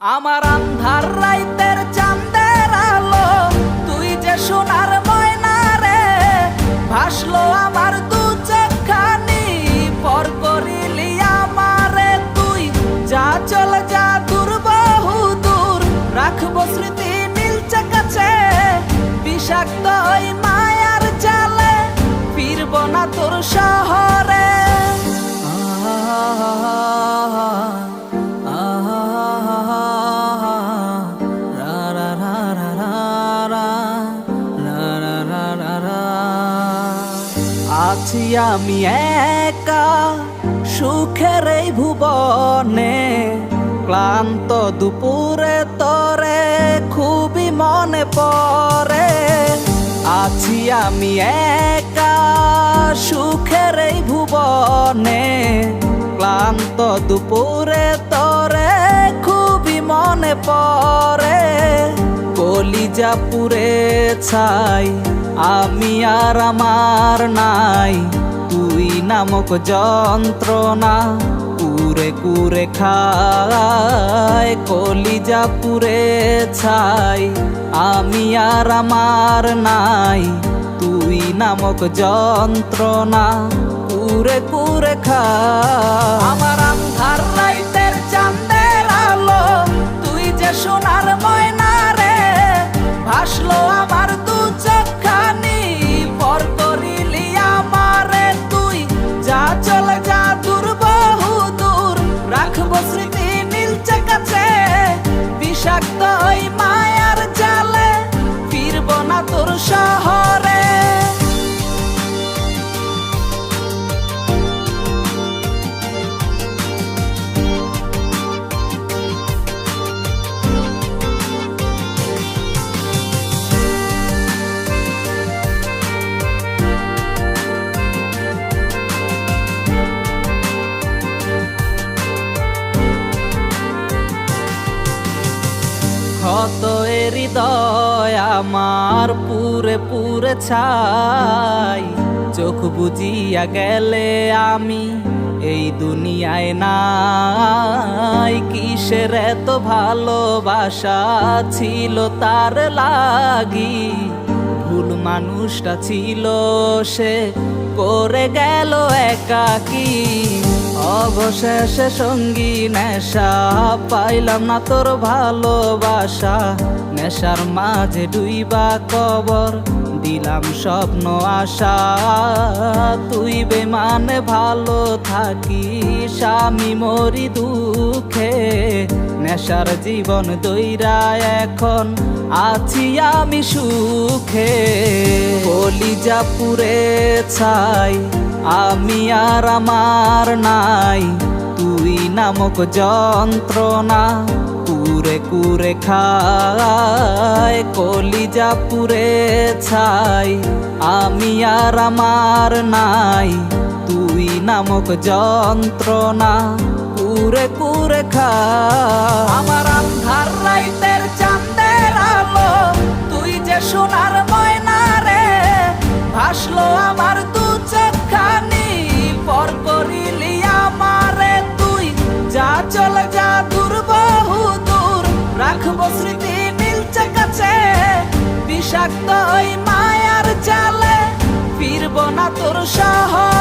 আমার আন্ধার রাইতের চাঁদের আলো, তুই যে সোনার ময়না রে, ভাসলো আমার দু চোখখানি, পর করিলি আমারে তুই। যা চল যা দূর বহু দূর, রাখবো স্মৃতি মিলছে কাছে, বিষাক্ত ওই মায়ার জালে, ফিরব না তোর শহরে। আছি আমি একা সুখের এই ভুবনে, ক্লান্ত দুপুরে তরে খুবই মনে পড়ে। আছি আমি একা সুখের এই ভুবনে, ক্লান্ত দুপুরে তরে খুবই মনে পড়ে। কলিজা পুড়ে ছাই আমি আর আমার নাই, তুই নামক যন্ত্রণা কুরে কুরে খায়। কলিজা পুড়ে ছাই আমি আর আমার নাই, তুই নামক যন্ত্রণা কুরে কুরে খায়। আমার আন্ধার রাইতের চাঁদের আলো, তুই যে সোনার ময়না রে, ভাসলো আমার দু চোখখানি, পর করিলি আমারে তুই। যা চলে যা দূর বহু দূর, রাখবো স্মৃতি মিলছে কাছে, বিষাক্ত ওই মায়ার জালে, ফিরব না তোর শহরে। ক্ষত হৃদয় আমার পুরে পুরে ছাই, চোখ বুজিয়া গেলে আমি এই দুনিয়ায় নাই। কিসের এত ভালোবাসা ছিল তার লাগি, ভুল মানুষটা ছিল সে, করে গেল একাকী। অবশেষে সঙ্গী নেশা, পাইলাম না তোর ভালোবাসা, নেশার মাঝে ডুইবা কবর দিলাম স্বপ্ন আশা। তুই বেমানে ভালো থাকিস, আমি মরি দুঃখে, নেশার জীবন দইরা এখন আছি আমি সুখে। কলিজা পুড়ে ছাই আমি আর আমার নাই, তুই নামক যন্ত্রণা কুরে কুরে খায়। কলিজা পুড়ে ছাই আমি আর আমার নাই, তুই নামক যন্ত্রণা কুরে কুরে খায়। আমার আন্ধার রাইতের চাঁদের আলো, তুই যে সোনার ময়না রে, ভাসলো আমার দু চোখখানি, পর করিলি আমারে তুই। যা চলে যা দূর বহু দূর, রাখবো স্মৃতি মিলছে কাছে, বিষাক্ত ওই মায়ার জালে, ফিরব না তোর শহরে।